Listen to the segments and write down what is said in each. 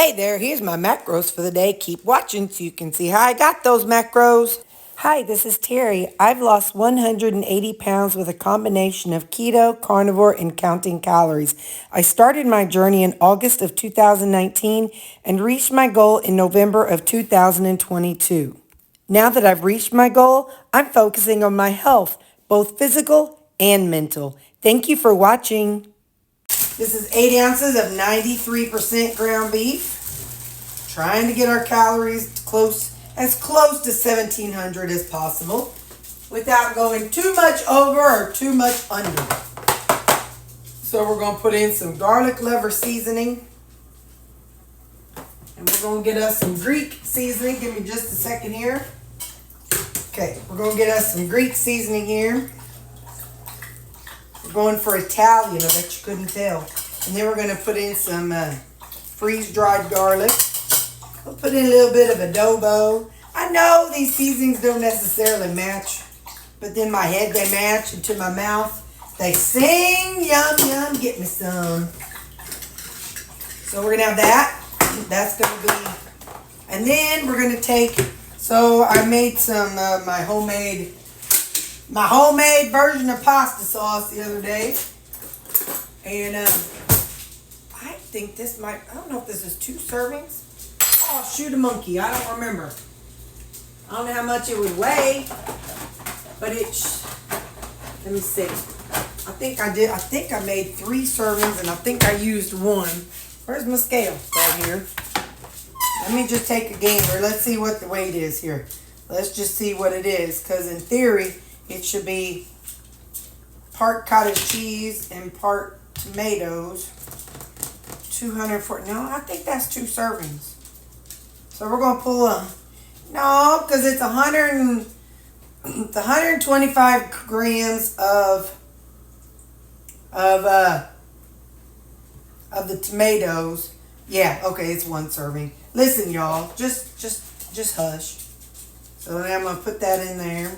Hey there, here's my macros for the day. Keep watching so you can see how I got those macros. Hi, this is Terry. I've lost 180 pounds with a combination of keto, carnivore, and counting calories. I started my journey in August of 2019 and reached my goal in November of 2022. Now that I've reached my goal, I'm focusing on my health, both physical and mental. Thank you for watching. This is 8 ounces of 93% ground beef. Trying to get our calories as close to 1,700 as possible without going too much over or too much under. So we're going to put in some garlic lever seasoning. And we're going to get us some Greek seasoning. Give me just a second here. Okay, we're going to get us some Greek seasoning here. We're going for Italian, I bet you couldn't tell. And then we're going to put in some freeze-dried garlic. We'll put in a little bit of adobo. I know these seasonings don't necessarily match, but in my head they match, and to my mouth they sing, yum, yum, get me some. So we're going to have that. That's going to be, and then we're going to take, so I made some my homemade version of pasta sauce the other day. And I think this might, I don't know if this is 2 servings. Oh, shoot a monkey. I don't remember. I don't know how much it would weigh, but let me see. I think I made 3 servings, and I think I used 1. Where's my scale? Right here. Let me just take a gander. Let's see what the weight is here. Let's just see what it is, because in theory, it should be part cottage cheese and part tomatoes. 240. No, I think that's 2 servings. So we're going to pull no, because it's 125 grams of the tomatoes. Yeah, okay, it's 1 serving. Listen, y'all, just hush. So then I'm going to put that in there.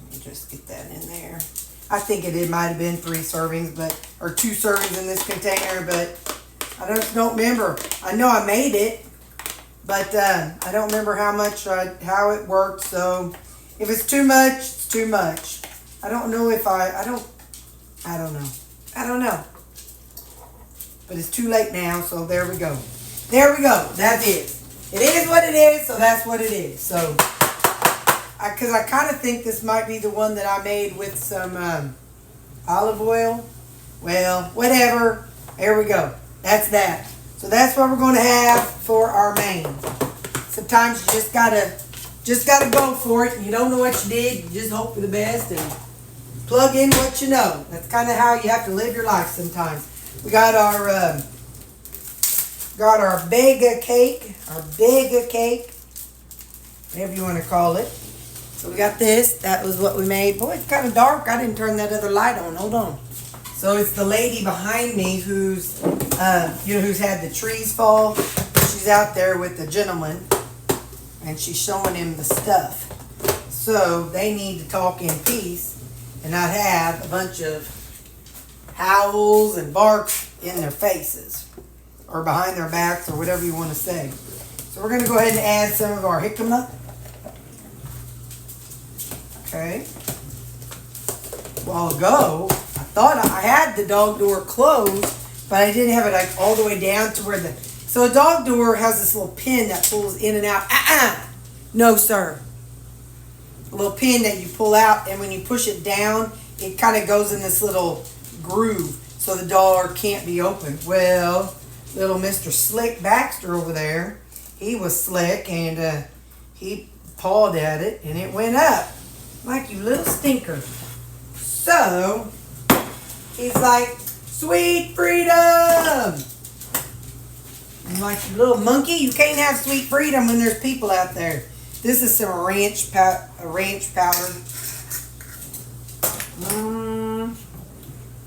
Let me just get that in there. I think it might have been 3 servings, or 2 servings in this container, but I don't remember. I know I made it, but I don't remember how it worked. So if it's too much, it's too much. I don't know if I don't know. But it's too late now, so there we go. There we go. That's it. It is what it is, so that's what it is. So, because I kind of think this might be the one that I made with some olive oil. Well, whatever. There we go. That's that. So that's what we're going to have for our main. Sometimes you just gotta go for it. You don't know what you did. You just hope for the best and plug in what you know. That's kind of how you have to live your life sometimes. We got our Vega cake, whatever you want to call it. So we got this. That was what we made. Boy, it's kind of dark. I didn't turn that other light on. Hold on. So it's the lady behind me who's had the trees fall. She's out there with the gentleman, and she's showing him the stuff. So they need to talk in peace and not have a bunch of howls and barks in their faces or behind their backs or whatever you want to say. So we're going to go ahead and add some of our jicama. Okay. A while ago, I thought I had the dog door closed, but I didn't have it like all the way down to where so a dog door has this little pin that pulls in and out. No, sir. A little pin that you pull out, and when you push it down, it kind of goes in this little groove, so the door can't be opened. Well, little Mr. Slick Baxter over there, he was slick, and he pawed at it, and it went up. Like, you little stinker. So, he's like, sweet freedom! I'm like, you little monkey, you can't have sweet freedom when there's people out there. This is some ranch powder.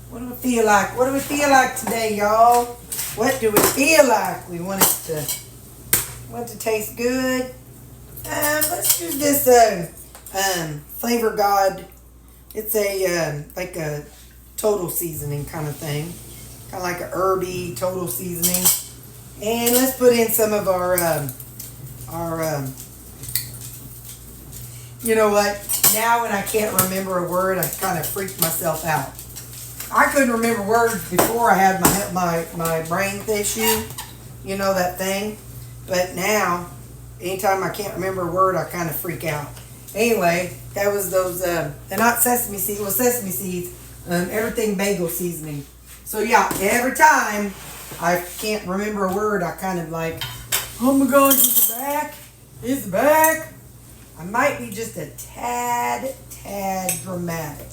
What do we feel like? What do we feel like today, y'all? What do we feel like? We want it to taste good. Let's use this Flavor God. It's a like a total seasoning kind of thing. kind of like a herby total seasoning. And let's put in some of our you know what? Now when I can't remember a word, I kind of freak myself out. I couldn't remember words before I had my brain issue, you know, that thing. But now, anytime I can't remember a word, I kind of freak out. Anyway, that was those, they're not sesame seeds, well, sesame seeds, everything bagel seasoning. So yeah, every time I can't remember a word, I kind of like, oh my gosh, it's back, it's back. I might be just a tad dramatic.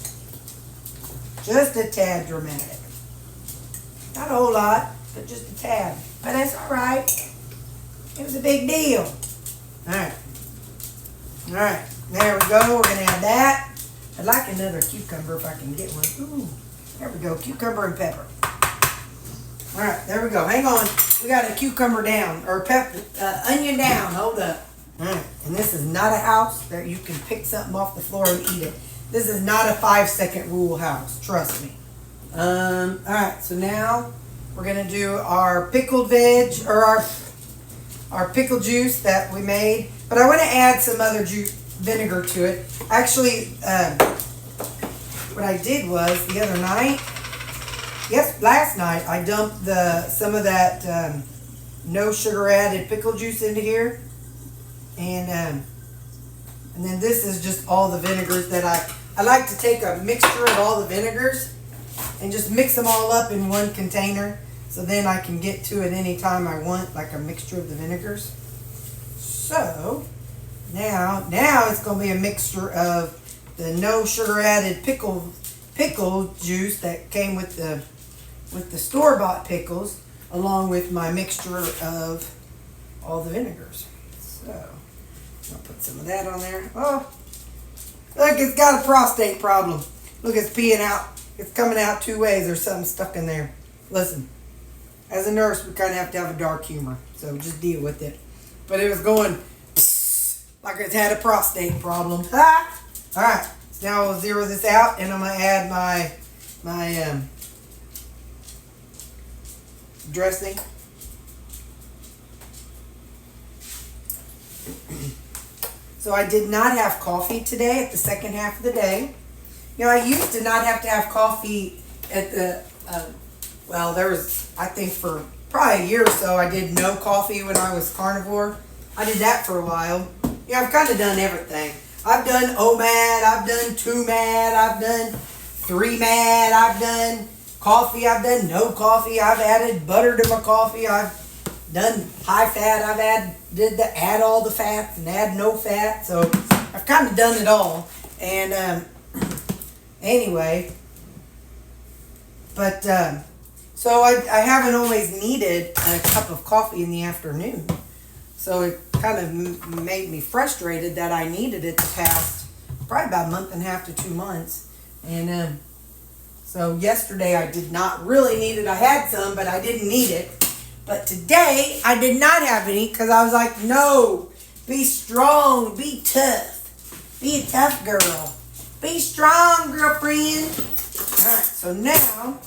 Just a tad dramatic. Not a whole lot, but just a tad. But that's all right. It was a big deal. All right. All right. There we go. We're going to add that. I'd like another cucumber if I can get one. Ooh. There we go. Cucumber and pepper. All right. There we go. Hang on. We got a cucumber down. Or onion down. Hold up. All right. And this is not a house that you can pick something off the floor and eat it. This is not a 5-second rule house. Trust me. All right. So now we're going to do our pickled veg, or our pickle juice that we made. But I want to add some other vinegar to it. Actually, what I did was the other night, last night, I dumped some of that no sugar added pickle juice into here. And then this is just all the vinegars that I like to take a mixture of all the vinegars and just mix them all up in one container, so then I can get to it anytime I want, like a mixture of the vinegars. So now it's going to be a mixture of the no sugar added pickle juice that came with the store-bought pickles, along with my mixture of all the vinegars. So I'll put some of that on there. Oh, look, it's got a prostate problem. Look, it's peeing out. It's coming out two ways. There's something stuck in there. Listen, as a nurse, we kind of have to have a dark humor, so just deal with it. But it was going like it's had a prostate problem. Ah! All right, so now I'll zero this out, and I'm gonna add my dressing. So I did not have coffee today at the second half of the day. You know, I used to not have to have coffee at the, I think for probably a year or so, I did no coffee when I was carnivore. I did that for a while. You know, I've kind of done everything. I've done OMAD, I've done 2MAD, I've done 3MAD, I've done coffee, I've done no coffee, I've added butter to my coffee, I've done high fat, I've add all the fats and add no fat, so I've kind of done it all. And anyway, but so I haven't always needed a cup of coffee in the afternoon, so it kind of made me frustrated that I needed it the past probably about a month and a half to 2 months. And so yesterday I did not really need it. I had some, but I didn't need it. But today, I did not have any because I was like, no, be strong, be tough. Be a tough girl. Be strong, girlfriend. All right, so now,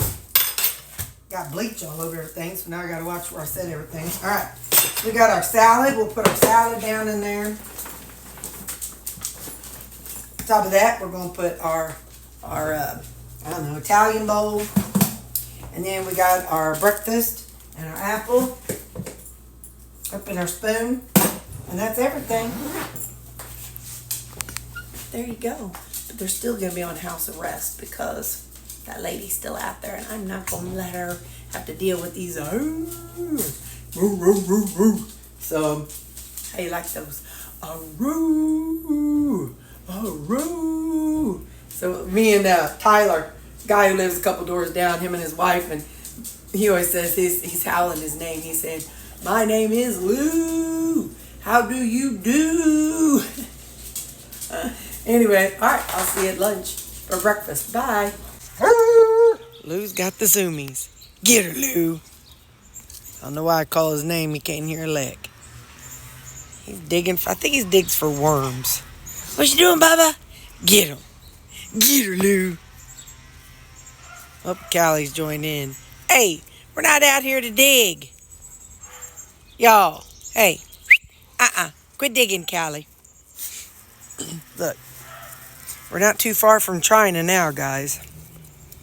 got bleach all over everything, so now I got to watch where I set everything. All right, we got our salad. We'll put our salad down in there. On top of that, we're going to put our Italian bowl. And then we got our breakfast. And our apple, up in our spoon, and that's everything. There you go. But they're still going to be on house arrest because that lady's still out there, and I'm not going to let her have to deal with these. So, how you like those? So me and Tyler, guy who lives a couple doors down, him and his wife, and he always says he's howling his name. He said, "My name is Lou. How do you do?" Anyway, all right. I'll see you at lunch or breakfast. Bye. Lou's got the zoomies. Get her, Lou. I don't know why I call his name. He can't hear a lick. He's digging. I think he digs for worms. What you doing, Bubba? Get him. Get her, Lou. Oh, Callie's joined in. Hey, we're not out here to dig. Y'all, hey, quit digging, Callie. Look, we're not too far from China now, guys.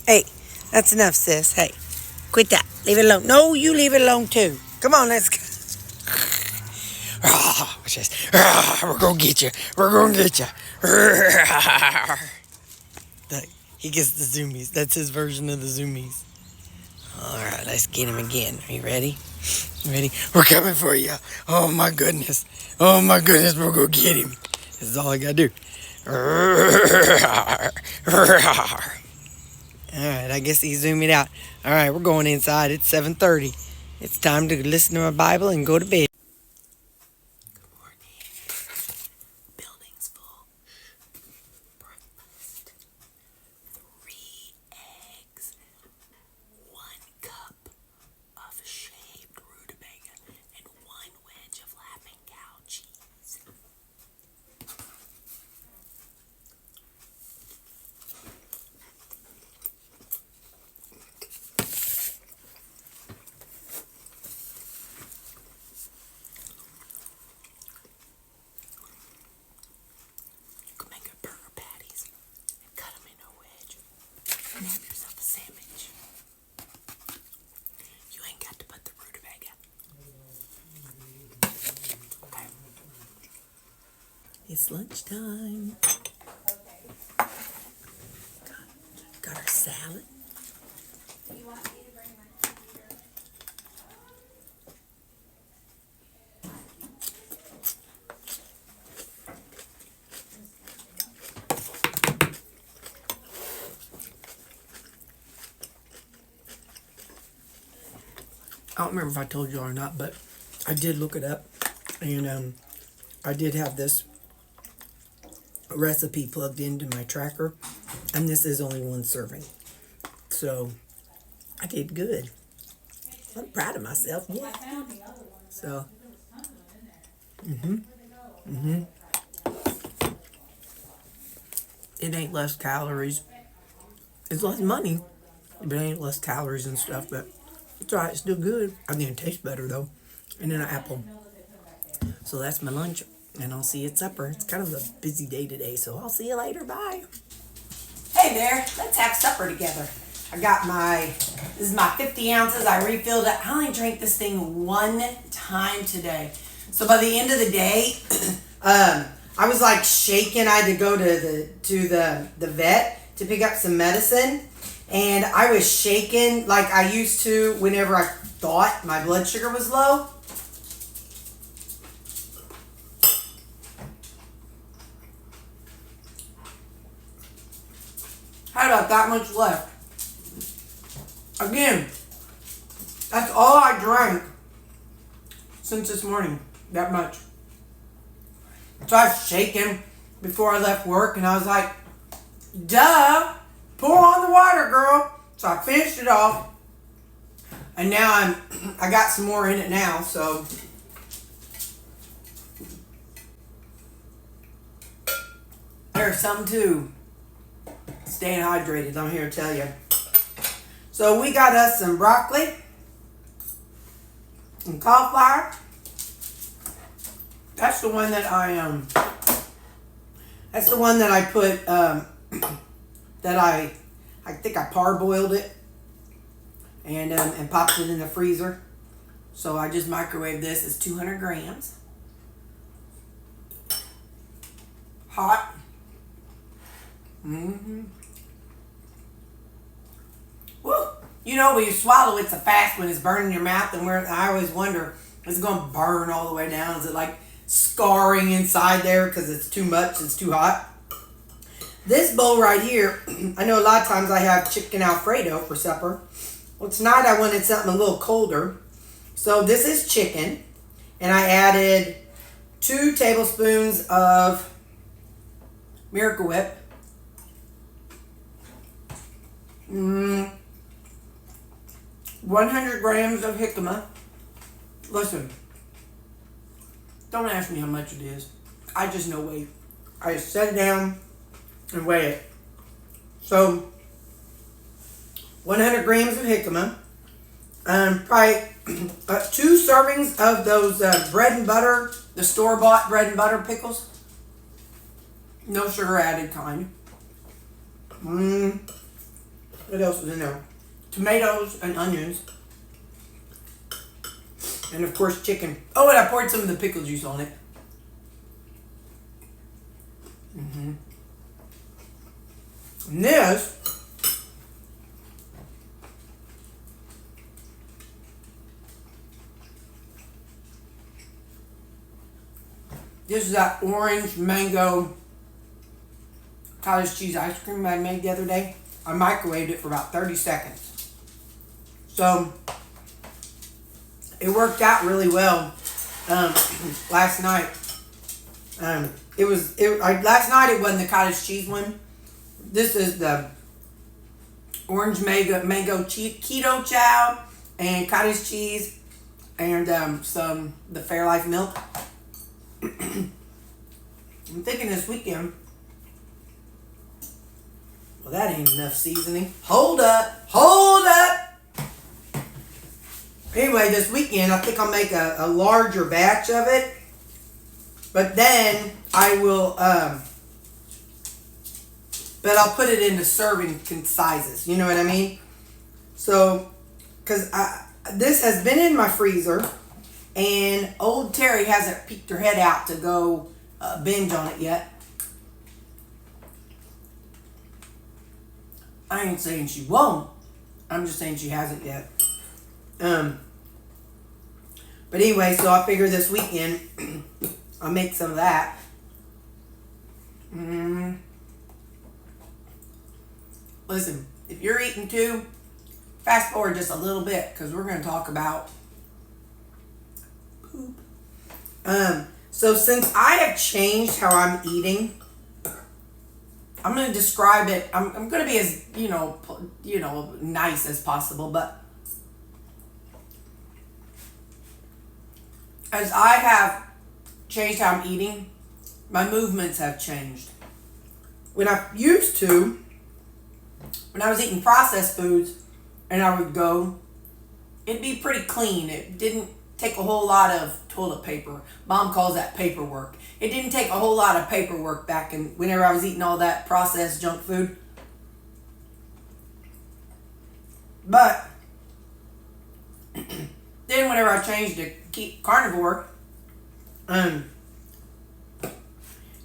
Hey, that's enough, sis. Hey, quit that. Leave it alone. No, you leave it alone, too. Come on, let's go. Watch this. We're gonna get you. We're gonna get you. Look, he gets the zoomies. That's his version of the zoomies. All right, let's get him again. Are you ready? You ready? We're coming for you. Oh my goodness. Oh my goodness, we're gonna get him. This is all I gotta do. Alright, I guess he zoomed it out. Alright, we're going inside. It's 7:30. It's time to listen to my Bible and go to bed. Good morning. Building's full. Breakfast. 3 eggs. 1 cup of shaved rutabaga. And 1 wedge of laughing cow cheese. And have yourself a sandwich. You ain't got to put the rutabaga. Okay. It's lunchtime. Got our salad. You want me to bring my computer? I don't remember if I told you or not, but I did look it up, and I did have this recipe plugged into my tracker, and this is only 1 serving, so I did good. I'm proud of myself. Yeah. So, it ain't less calories. It's less money, but it ain't less calories and stuff, but it's alright, it's still good. I think it tastes better though. And then an apple. So that's my lunch, and I'll see you at supper. It's kind of a busy day today, so I'll see you later. Bye. Hey there, let's have supper together. This is my 50 ounces. I refilled it. I only drank this thing 1 time today. So by the end of the day, I was like shaking. I had to go to the vet to pick up some medicine. And I was shaking like I used to whenever I thought my blood sugar was low. Had about that much left. Again, that's all I drank since this morning. That much. So I was shaking before I left work, and I was like, duh. Pour on the water, girl. So I finished it off. And now I got some more in it now, so. There's something to staying hydrated, I'm here to tell you. So we got us some broccoli and cauliflower. That's the one that I put that I think I parboiled it and popped it in the freezer. So I just microwaved this. It's 200 grams. Hot. Woo! You know, when you swallow, it's a fast when it's burning your mouth, and I always wonder, is it going to burn all the way down? Is it like scarring inside there because it's too much, it's too hot? This bowl right here, I know a lot of times I have chicken Alfredo for supper. Well, tonight I wanted something a little colder. So this is chicken, and I added 2 tablespoons of Miracle Whip. 100 grams of jicama. Listen, don't ask me how much it is. I just know weight. I just set it down and weigh it. So, 100 grams of jicama, Probably 2 servings of those bread and butter, the store-bought bread and butter pickles. No sugar added kind. What else is in there? Tomatoes and onions. And of course chicken. Oh, and I poured some of the pickle juice on it. And this is that orange mango cottage cheese ice cream I made the other day. I microwaved it for about 30 seconds. So it worked out really well last night. Last night it wasn't the cottage cheese one. This is the orange mango keto chow and cottage cheese and the Fairlife milk. I'm thinking this weekend. Well, that ain't enough seasoning. Hold up. Anyway, this weekend I think I'll make a larger batch of it. But then I will, but I'll put it into serving sizes. You know what I mean? So, because this has been in my freezer, and old Terri hasn't peeked her head out to go binge on it yet. I ain't saying she won't. I'm just saying she hasn't yet. But anyway, so I figure this weekend I'll make some of that. Listen, if you're eating too, fast forward just a little bit because we're going to talk about poop. So since I have changed how I'm eating, I'm going to describe it. I'm going to be as nice as possible, but as I have changed how I'm eating, my movements have changed. When I was eating processed foods and I would go, it'd be pretty clean. It didn't take a whole lot of toilet paper. Mom calls that paperwork. It didn't take a whole lot of paperwork back whenever I was eating all that processed junk food. But then whenever I changed to carnivore,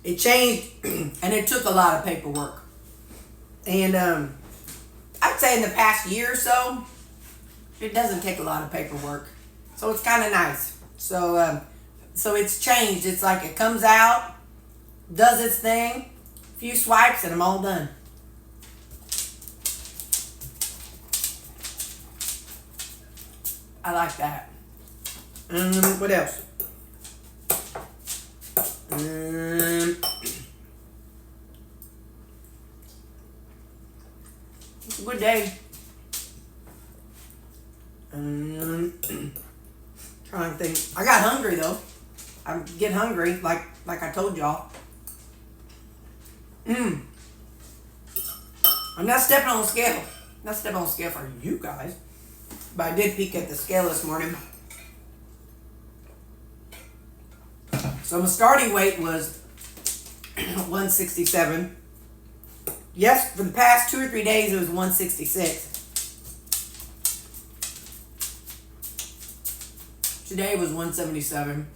it changed and it took a lot of paperwork. And I'd say in the past year or so, it doesn't take a lot of paperwork. So it's kind of nice. So it's changed. It's like it comes out, does its thing, a few swipes, and I'm all done. I like that. What else? It's a good day. Trying to think. I got hungry though. I get hungry like I told y'all. I'm not stepping on the scale. Not stepping on the scale for you guys. But I did peek at the scale this morning. So my starting weight was 167. Yes, for the past 2 or 3 days it was 166. Today was 177.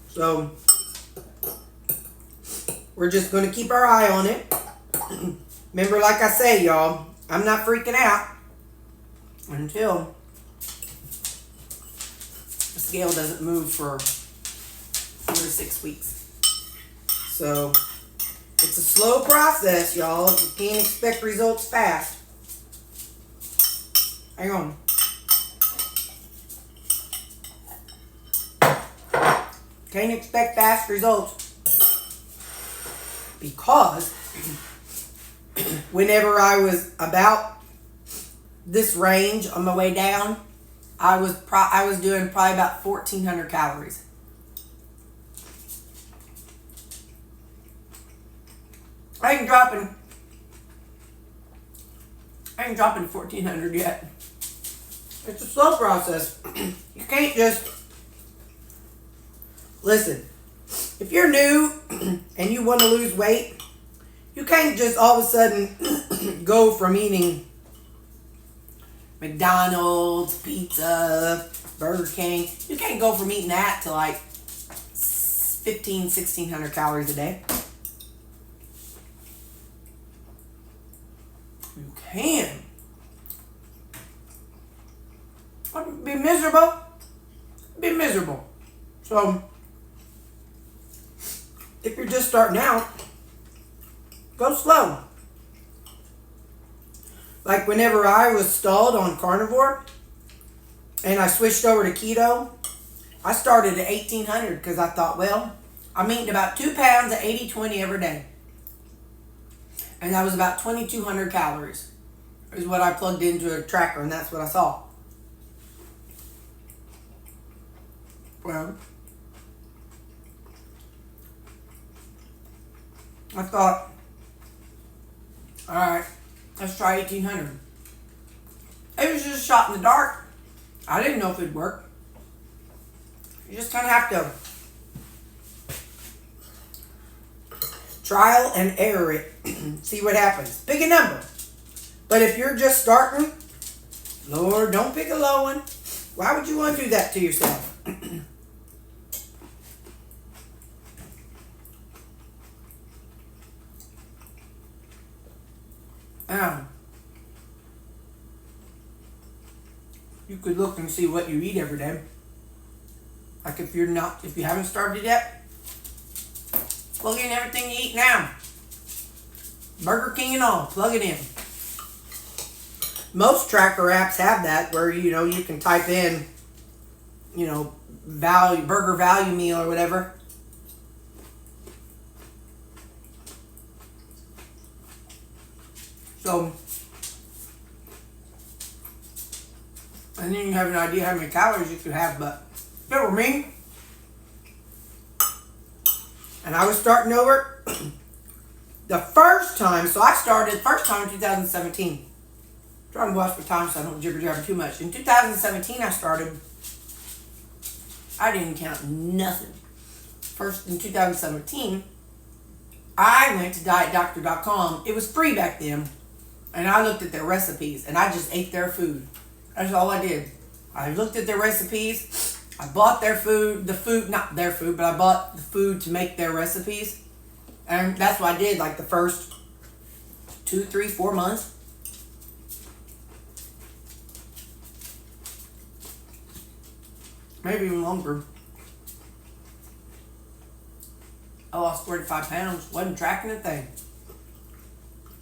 So we're just going to keep our eye on it. Remember, like I say, y'all, I'm not freaking out until the scale doesn't move for 4 to 6 weeks. So it's a slow process, y'all. You can't expect results fast. Hang on. Can't expect fast results because whenever I was about this range on my way down, I was doing probably about 1,400 calories. I ain't dropping 1,400 yet. It's a slow process. You can't just... Listen, if you're new and you want to lose weight, you can't just all of a sudden go from eating McDonald's, pizza, Burger King. You can't go from eating that to like 1,600 calories a day. You can. I'd be miserable. Be miserable. So, if you're just starting out, go slow. Like whenever I was stalled on carnivore and I switched over to keto, I started at 1,800 because I thought, well, I'm eating about 2 pounds of 80-20 every day. And that was about 2,200 calories is what I plugged into a tracker, and that's what I saw. Well, I thought, all right, let's try 1,800. It was just a shot in the dark. I didn't know if it'd work. You just kind of have to trial and error it. See what happens. Pick a number. But if you're just starting, Lord, don't pick a low one. Why would you want to do that to yourself? You could look and see what you eat every day. Like if you haven't started yet, plug in everything you eat now. Burger King and all, plug it in. Most tracker apps have that where, you can type in, burger value meal or whatever. So, and then you have an idea how many calories you could have, but if it were me, and I was starting over, the first time in 2017. Trying to watch my time so I don't jibber-jabber too much. In 2017, I didn't count nothing. First, in 2017, I went to dietdoctor.com. It was free back then. And I looked at their recipes, and I just ate their food. That's all I did. I looked at their recipes. I bought not their food, but I bought the food to make their recipes. And that's what I did, like the first 2, 3, 4 months. Maybe even longer. I lost 45 pounds. Wasn't tracking a thing.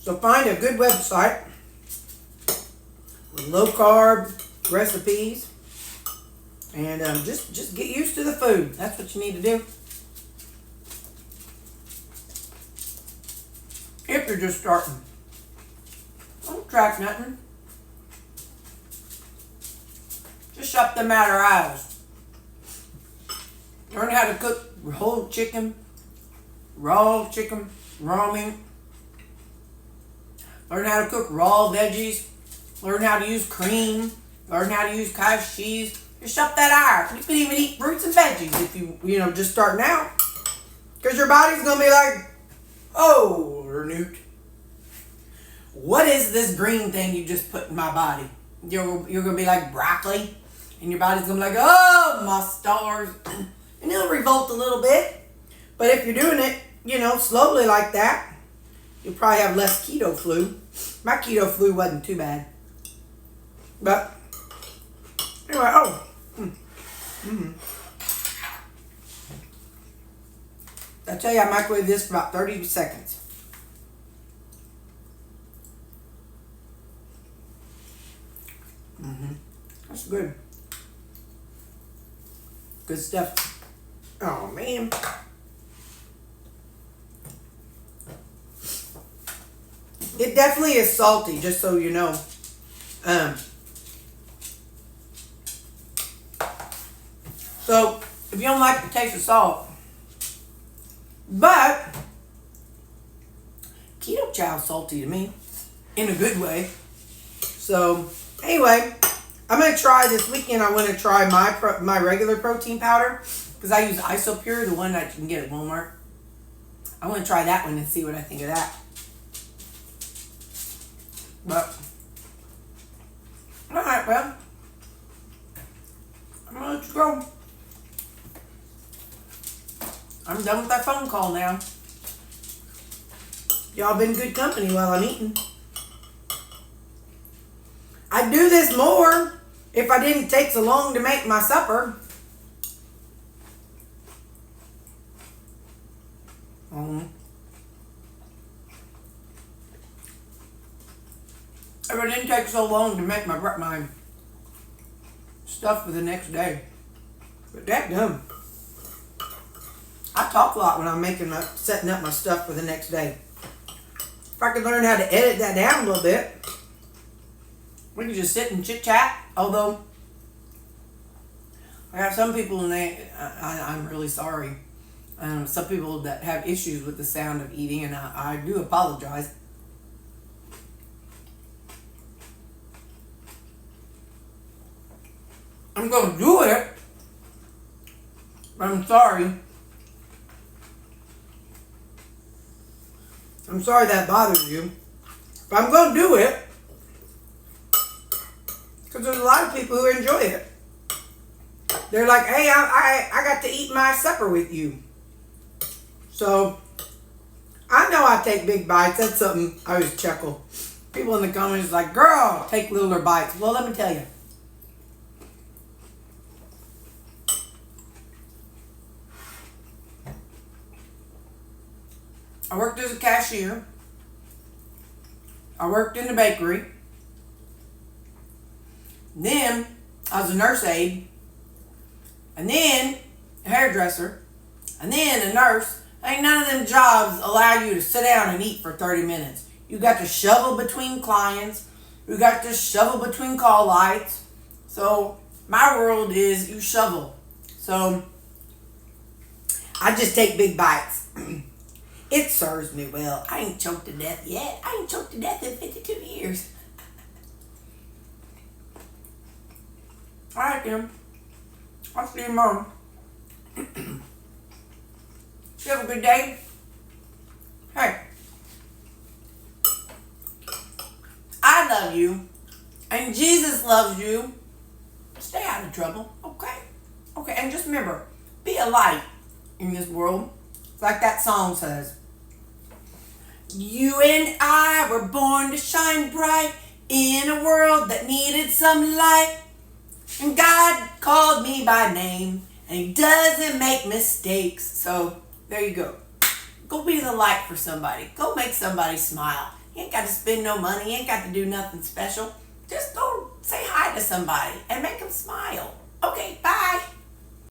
So find a good website with low carb recipes, and just get used to the food. That's what you need to do. If you're just starting, don't track nothing. Just shut them out our eyes. Learn how to cook whole chicken, raw meat. Learn how to cook raw veggies. Learn how to use cream. Learn how to use cottage cheese. Just shut that eye. You can even eat fruits and veggies if you just starting out. Because your body's going to be like, oh, Newt, what is this green thing you just put in my body? You're going to be like broccoli. And your body's going to be like, oh, my stars. And it'll revolt a little bit. But if you're doing it, slowly like that, you'll probably have less keto flu. My keto flu wasn't too bad. But, anyway, I tell you, I microwave this for about 30 seconds. That's good. Good stuff. Oh, man. It definitely is salty, just so you know. So, if you don't like the taste of salt, but keto chow's salty to me, in a good way. So, anyway, I'm going to try this weekend. I want to try my regular protein powder because I use Isopure, the one that you can get at Walmart. I want to try that one and see what I think of that. But, alright, well, I'm going to let you go. I'm done with that phone call now. Y'all been good company while I'm eating. I'd do this more if I didn't take so long to make my supper. If it didn't take so long to make my stuff for the next day. But that dumb. I talk a lot when I'm setting up my stuff for the next day. If I could learn how to edit that down a little bit, we could just sit and chit chat. Although I have some people, and I'm really sorry. Some people that have issues with the sound of eating, and I do apologize. I'm going to do it, but I'm sorry. I'm sorry that bothers you, but I'm going to do it because there's a lot of people who enjoy it. They're like, hey, I got to eat my supper with you. So, I know I take big bites. That's something I always chuckle. People in the comments like, girl, take littler bites. Well, let me tell you. I worked as a cashier. I worked in the bakery. Then I was a nurse aide. And then a hairdresser. And then a nurse. Ain't none of them jobs allow you to sit down and eat for 30 minutes. You got to shovel between clients. You got to shovel between call lights. So my world is you shovel. So I just take big bites. It serves me well. I ain't choked to death yet. I ain't choked to death in 52 years. Alright, Kim. I'll see you tomorrow. You have a good day. Hey. I love you. And Jesus loves you. Stay out of trouble. Okay? Okay, and just remember, be a light in this world. Like that song says. You and I were born to shine bright in a world that needed some light. And God called me by name, and He doesn't make mistakes. So, there you go. Go be the light for somebody. Go make somebody smile. You ain't got to spend no money. You ain't got to do nothing special. Just go say hi to somebody and make them smile.